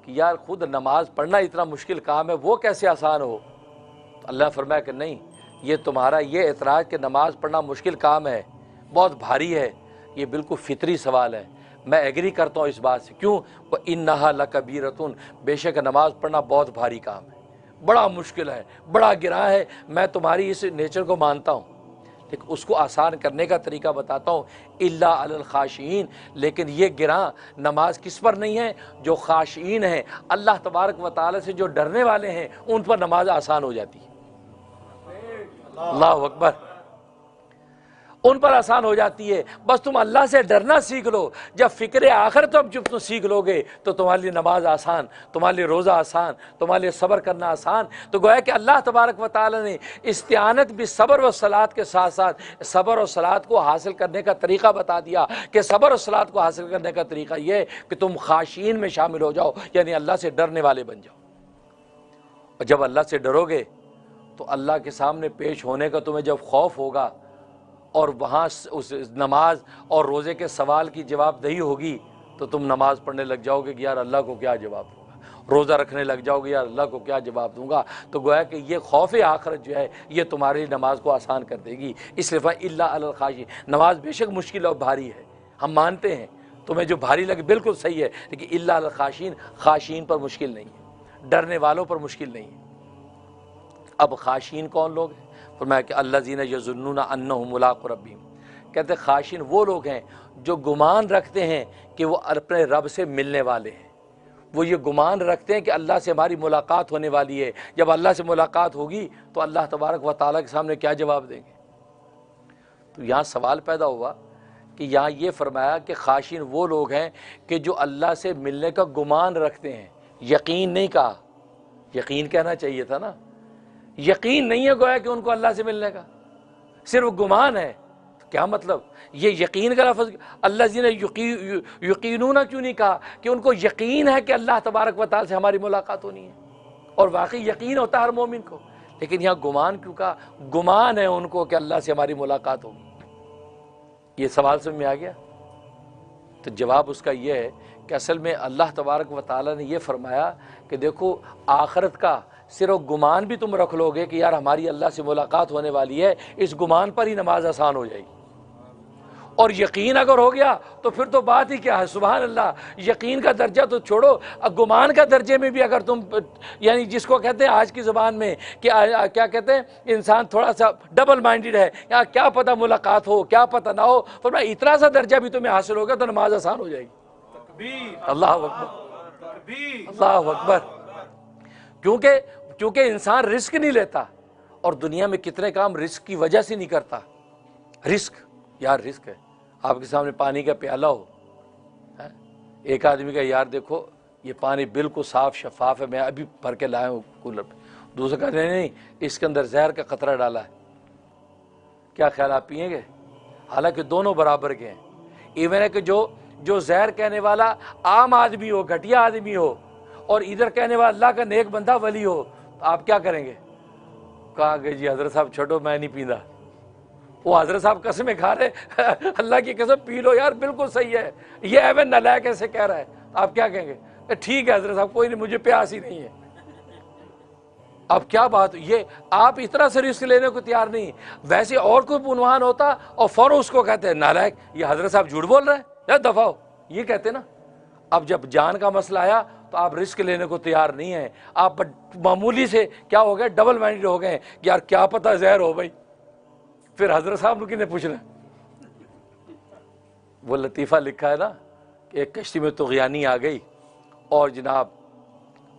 کہ یار خود نماز پڑھنا اتنا مشکل کام ہے، وہ کیسے آسان ہو؟ اللہ فرمایا کہ نہیں، یہ تمہارا یہ اعتراض کہ نماز پڑھنا مشکل کام ہے، بہت بھاری ہے، یہ بالکل فطری سوال ہے، میں ایگری کرتا ہوں اس بات سے۔ کیوں؟ وَإِنَّهَا لَكَبِيرَةٌ، بے شک نماز پڑھنا بہت بھاری کام ہے، بڑا مشکل ہے، بڑا گراں ہے، میں تمہاری اس نیچر کو مانتا ہوں، لیکن اس کو آسان کرنے کا طریقہ بتاتا ہوں، اِلَّا عَلَى الْخَاشِعِينَ، لیکن یہ گراں نماز کس پر نہیں ہے؟ جو خاشعین ہیں، اللہ تبارک و تعالی سے جو ڈرنے والے ہیں، ان پر نماز آسان ہو جاتی ہے۔ اللہ اکبر، ان پر آسان ہو جاتی ہے۔ بس تم اللہ سے ڈرنا سیکھ لو، جب فکر آخرت جب تم سیکھ لو گے تو تمہارے لیے نماز آسان، تمہارے لیے روزہ آسان، تمہارے لیے صبر کرنا آسان۔ تو گویا کہ اللہ تبارک و تعالی نے استعانت بھی صبر و صلات کے ساتھ ساتھ صبر و صلات کو حاصل کرنے کا طریقہ بتا دیا کہ صبر و صلات کو حاصل کرنے کا طریقہ یہ ہے کہ تم خاشعین میں شامل ہو جاؤ، یعنی اللہ سے ڈرنے والے بن جاؤ۔ اور جب اللہ سے ڈرو گے تو اللہ کے سامنے پیش ہونے کا تمہیں جب خوف ہوگا، اور وہاں اس نماز اور روزے کے سوال کی جواب دہی ہوگی، تو تم نماز پڑھنے لگ جاؤ گے کہ یار اللہ کو کیا جواب دوں گا، روزہ رکھنے لگ جاؤ گے یار اللہ کو کیا جواب دوں گا۔ تو گویا کہ یہ خوف آخرت جو ہے یہ تمہاری نماز کو آسان کر دے گی۔ اس لیے الا علی الخاشعین، نماز بے شک مشکل اور بھاری ہے، ہم مانتے ہیں، تمہیں جو بھاری لگے بالکل صحیح ہے، لیکن الا علی الخاشعین، خاشعین پر مشکل نہیں ہے، ڈرنے والوں پر مشکل نہیں ہے۔ اب خاشعین کون لوگ ہیں؟ فرمایا کہ الذین یظنون انہم ملاقو ربہم، کہتے خاشعین وہ لوگ ہیں جو گمان رکھتے ہیں کہ وہ اپنے رب سے ملنے والے ہیں، وہ یہ گمان رکھتے ہیں کہ اللہ سے ہماری ملاقات ہونے والی ہے، جب اللہ سے ملاقات ہوگی تو اللہ تبارک و تعالیٰ کے سامنے کیا جواب دیں گے؟ تو یہاں سوال پیدا ہوا کہ یہاں یہ فرمایا کہ خاشعین وہ لوگ ہیں کہ جو اللہ سے ملنے کا گمان رکھتے ہیں، یقین نہیں کہا، یقین کہنا چاہیے تھا نا، یقین نہیں ہے گویا کہ ان کو اللہ سے ملنے کا، صرف گمان ہے۔ تو کیا مطلب؟ یہ یقین کا لفظ الذین یقینون کیوں نہیں کہا کہ ان کو یقین ہے کہ اللہ تبارک و تعالی سے ہماری ملاقات ہونی ہے، اور واقعی یقین ہوتا ہے ہر مومن کو، لیکن یہاں گمان کیوں کہا؟ گمان ہے ان کو کہ اللہ سے ہماری ملاقات ہوگی۔ یہ سوال سمجھ میں آ گیا؟ تو جواب اس کا یہ ہے کہ اصل میں اللہ تبارک و تعالی نے یہ فرمایا کہ دیکھو آخرت کا صرف گمان بھی تم رکھ لو گے کہ یار ہماری اللہ سے ملاقات ہونے والی ہے، اس گمان پر ہی نماز آسان ہو جائے گی، اور یقین اگر ہو گیا تو پھر تو بات ہی کیا ہے، سبحان اللہ۔ یقین کا درجہ تو چھوڑو، گمان کا درجے میں بھی اگر تم، یعنی جس کو کہتے ہیں آج کی زبان میں کہ کیا کہتے ہیں، انسان تھوڑا سا ڈبل مائنڈڈ ہے، یا کیا پتہ ملاقات ہو کیا پتہ نہ ہو، فرمایا اتنا سا درجہ بھی تمہیں حاصل ہوگا تو نماز آسان ہو جائے گی۔ اللہ اکبر، اللہ اکبر۔ کیونکہ انسان رسک نہیں لیتا، اور دنیا میں کتنے کام رسک کی وجہ سے نہیں کرتا۔ رسک، یار رسک ہے، آپ کے سامنے پانی کا پیالہ ہو، ایک آدمی کا یار دیکھو یہ پانی بالکل صاف شفاف ہے، میں ابھی بھر کے لایا ہوں کولر پہ، دوسرا کہتے ہیں نہیں اس کے اندر زہر کا قطرہ ڈالا ہے، کیا خیال آپ پیئیں گے؟ حالانکہ دونوں برابر کے ہیں۔ ایون ہے کہ جو زہر کہنے والا عام آدمی ہو، گھٹیا آدمی ہو، اور ادھر کہنے والا اللہ کا نیک بندہ ولی ہو، تو آپ کیا کریں گے؟ کہا کہ جی حضرت صاحب چھوڑو میں نہیں پیندا۔ وہ حضرت صاحب قسمیں کھا رہے، اللہ کی قسم پی لو یار بالکل صحیح ہے، یہ ایون نالائق ایسے کہہ رہا ہے، آپ کیا کہیں گے؟ ٹھیک ہے حضرت صاحب کوئی نہیں، مجھے پیاس ہی نہیں ہے۔ اب کیا بات، یہ آپ اس طرح سے رسک لینے کو تیار نہیں۔ ویسے اور کوئی عنوان ہوتا اور فوراً اس کو کہتے ہیں نالائق، یہ حضرت صاحب جھوٹ بول رہے ہیں، یا دفعہ ہو، یہ کہتے نا۔ اب جب جان کا مسئلہ آیا تو آپ رسک لینے کو تیار نہیں ہیں، آپ معمولی سے کیا ہو گئے، ڈبل مائنڈڈ ہو گئے کہ یار کیا پتہ زہر ہو بھائی، پھر حضرت صاحب کو کنے پوچھنا۔ وہ لطیفہ لکھا ہے نا کہ ایک کشتی میں طغیانی آ گئی، اور جناب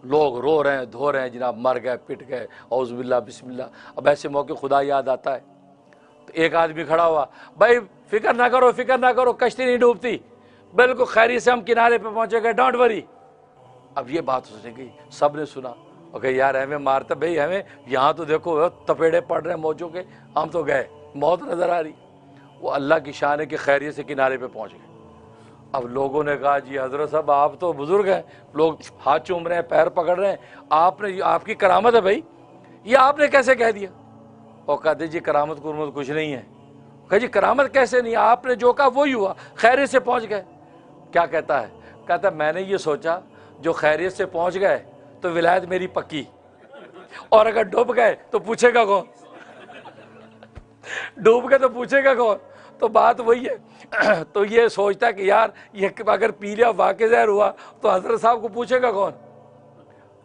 لوگ رو رہے ہیں دھو رہے ہیں، جناب مر گئے پٹ گئے، اعوذ باللہ بسم اللہ۔ اب ایسے موقع خدا یاد آتا ہے، تو ایک آدمی کھڑا ہوا، بھائی فکر نہ کرو فکر نہ کرو، کشتی نہیں ڈوبتی، بالکل خیریت سے ہم کنارے پہ پہنچے گئے، ڈونٹ وری۔ اب یہ بات سنے گئی، سب نے سنا، اور کہ یار ہمیں مارتا بھائی، ہمیں یہاں تو دیکھو تپیڑے پڑ رہے ہیں موجوں کے، ہم تو گئے، موت نظر آ رہی۔ وہ اللہ کی شان ہے کہ خیریت سے کنارے پہ پہنچ گئے۔ اب لوگوں نے کہا جی حضرت صاحب آپ تو بزرگ ہیں، لوگ ہاتھ چوم رہے ہیں پیر پکڑ رہے ہیں، آپ کی کرامت ہے بھائی، یہ آپ نے کیسے کہہ دیا؟ اور کہتے جی کرامت کرمت کچھ نہیں ہے۔ کہ جی کرامت کیسے نہیں، آپ نے جو کہا وہی ہوا، خیریت سے پہنچ گئے۔ کیا کہتا ہے؟ کہتا ہے میں نے یہ سوچا جو خیریت سے پہنچ گئے تو ولایت میری پکی، اور اگر ڈوب گئے تو پوچھے گا کون؟ ڈوب گئے تو پوچھے گا کون؟ تو بات وہی ہے۔ تو یہ سوچتا ہے کہ یار یہ اگر پی لیا واقع ظاہر ہوا تو حضرت صاحب کو پوچھے گا کون؟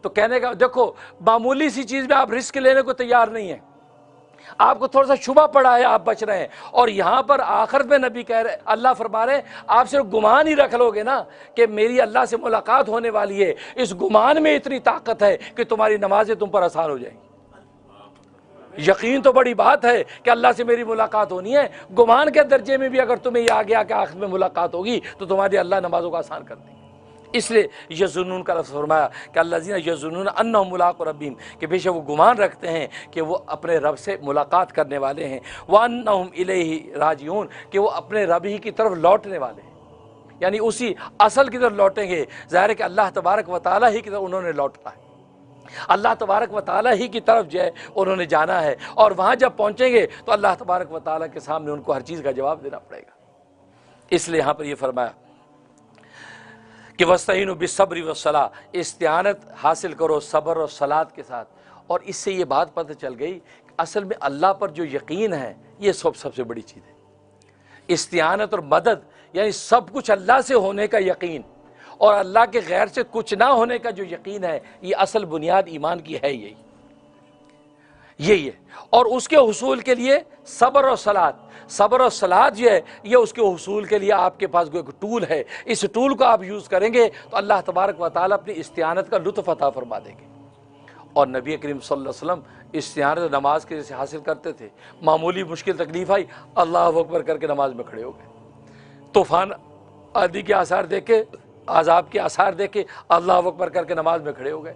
تو کہنے کا دیکھو معمولی سی چیز میں آپ رسک لینے کو تیار نہیں ہیں، آپ کو تھوڑا سا شبہ پڑا ہے، آپ بچ رہے ہیں، اور یہاں پر آخر میں نبی کہہ رہے، اللہ فرما رہے ہیں آپ صرف گمان ہی رکھ لو گے نا کہ میری اللہ سے ملاقات ہونے والی ہے، اس گمان میں اتنی طاقت ہے کہ تمہاری نمازیں تم پر آسان ہو جائیں گی۔ یقین تو بڑی بات ہے کہ اللہ سے میری ملاقات ہونی ہے، گمان کے درجے میں بھی اگر تمہیں یہ آ گیا کہ آخر میں ملاقات ہوگی تو تمہاری اللہ نمازوں کو آسان کر دیں گے۔ اس لیے یظنون کا لفظ فرمایا کہ الذین یظنون انہم ملاقو ربہم، کہ بے شک وہ گمان رکھتے ہیں کہ وہ اپنے رب سے ملاقات کرنے والے ہیں، وانہم الیہ راجعون، کہ وہ اپنے رب ہی کی طرف لوٹنے والے ہیں، یعنی اسی اصل کی طرف لوٹیں گے۔ ظاہر ہے کہ اللہ تبارک و تعالیٰ ہی کی طرف انہوں نے لوٹنا ہے، اللہ تبارک و تعالیٰ ہی کی طرف جو ہے انہوں نے جانا ہے، اور وہاں جب پہنچیں گے تو اللہ تبارک و تعالیٰ کے سامنے ان کو ہر چیز کا جواب دینا پڑے گا۔ اس لیے یہاں پر یہ فرمایا کہ وَاسْتَعِینُوا بِالصَّبْرِ وَالصَّلَاةِ، استعانت حاصل کرو صبر اور صلاۃ کے ساتھ۔ اور اس سے یہ بات پتہ چل گئی کہ اصل میں اللہ پر جو یقین ہے یہ سب سے بڑی چیز ہے۔ استعانت اور مدد یعنی سب کچھ اللہ سے ہونے کا یقین، اور اللہ کے غیر سے کچھ نہ ہونے کا جو یقین ہے، یہ اصل بنیاد ایمان کی ہے، یہی ہے۔ اور اس کے حصول کے لیے صبر اور صلاۃ، صبر اور صلاۃ جو ہے یہ اس کے حصول کے لیے آپ کے پاس ایک ٹول ہے، اس ٹول کو آپ یوز کریں گے تو اللہ تبارک و تعالیٰ اپنی استعانت کا لطف عطا فرما دیں گے۔ اور نبی کریم صلی اللہ علیہ وسلم استعانت نماز کے جیسے حاصل کرتے تھے، معمولی مشکل تکلیف آئی اللہ اکبر کر کے نماز میں کھڑے ہو گئے، طوفان آدھی کے آثار دیکھ کے، عذاب کے آثار دیکھ کے اللہ اکبر کر کے نماز میں کھڑے ہو گئے،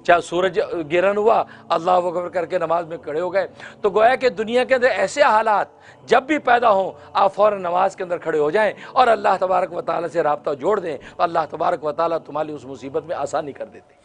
چاہے سورج گرہن ہوا اللہ اکبر کر کے نماز میں کھڑے ہو گئے۔ تو گویا کہ دنیا کے اندر ایسے حالات جب بھی پیدا ہوں آپ فوراً نماز کے اندر کھڑے ہو جائیں اور اللہ تبارک و تعالیٰ سے رابطہ جوڑ دیں، تو اللہ تبارک و تعالیٰ تمہاری اس مصیبت میں آسانی کر دیتے ہیں۔